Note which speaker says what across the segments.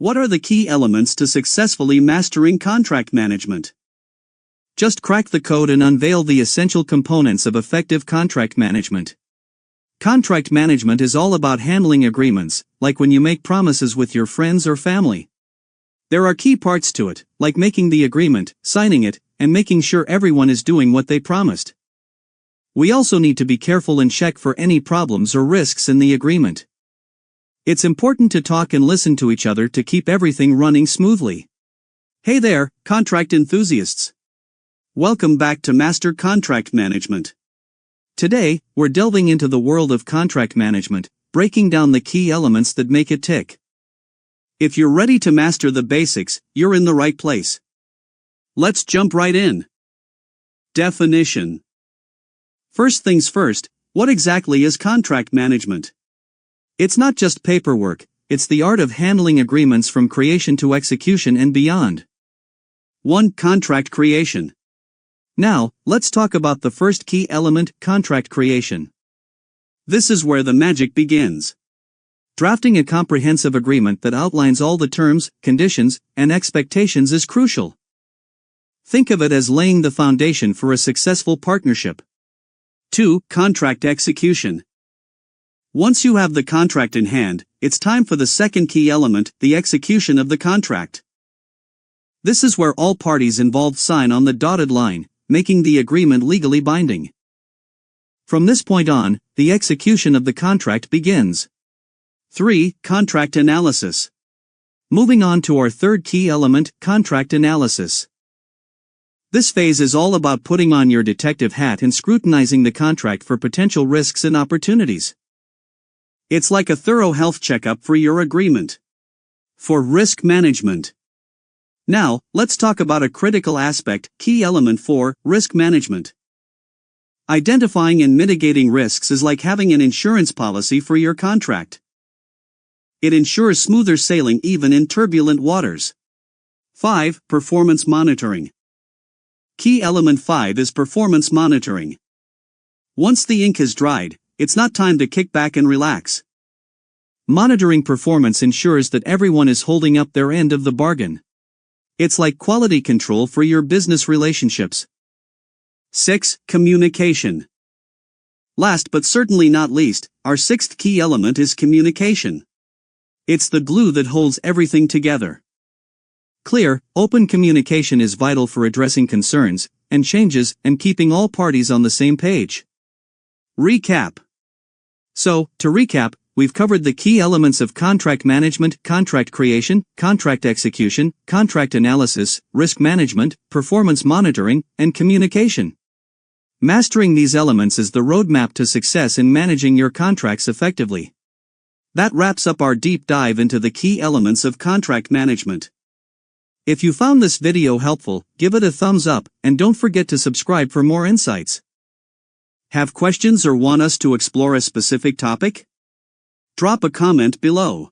Speaker 1: What are the key elements to successfully mastering contract management? Just crack the code and unveil the essential components of effective contract management. Contract management is all about handling agreements, like when you make promises with your friends or family. There are key parts to it, like making the agreement, signing it, and making sure everyone is doing what they promised. We also need to be careful and check for any problems or risks in the agreement. It's important to talk and listen to each other to keep everything running smoothly. Hey there, contract enthusiasts! Welcome back to Master Contract Management. Today, we're delving into the world of contract management, breaking down the key elements that make it tick. If you're ready to master the basics, you're in the right place. Let's jump right in. Definition. First things first, what exactly is contract management? It's not just paperwork, it's the art of handling agreements from creation to execution and beyond. 1. Contract creation. Now, let's talk about the first key element, contract creation. This is where the magic begins. Drafting a comprehensive agreement that outlines all the terms, conditions, and expectations is crucial. Think of it as laying the foundation for a successful partnership. 2. Contract execution. Once you have the contract in hand, it's time for the second key element, the execution of the contract. This is where all parties involved sign on the dotted line, making the agreement legally binding. From this point on, the execution of the contract begins. 3. Contract analysis. Moving on to our third key element, contract analysis. This phase is all about putting on your detective hat and scrutinizing the contract for potential risks and opportunities. It's like a thorough health checkup for your agreement. For risk management. Now, let's talk about a critical aspect, key element 4, risk management. Identifying and mitigating risks is like having an insurance policy for your contract. It ensures smoother sailing even in turbulent waters. 5. Performance monitoring. Key element 5 is performance monitoring. Once the ink is dried, it's not time to kick back and relax. Monitoring performance ensures that everyone is holding up their end of the bargain. It's like quality control for your business relationships. 6. Communication. Last but certainly not least, our sixth key element is communication. It's the glue that holds everything together. Clear, open communication is vital for addressing concerns and changes and keeping all parties on the same page. Recap. So, to recap, we've covered the key elements of contract management, contract creation, contract execution, contract analysis, risk management, performance monitoring, and communication. Mastering these elements is the roadmap to success in managing your contracts effectively. That wraps up our deep dive into the key elements of contract management. If you found this video helpful, give it a thumbs up, and don't forget to subscribe for more insights. Have questions or want us to explore a specific topic? Drop a comment below.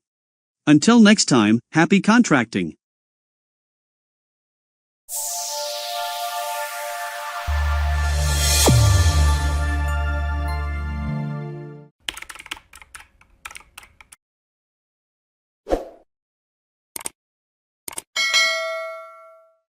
Speaker 1: Until next time, happy contracting!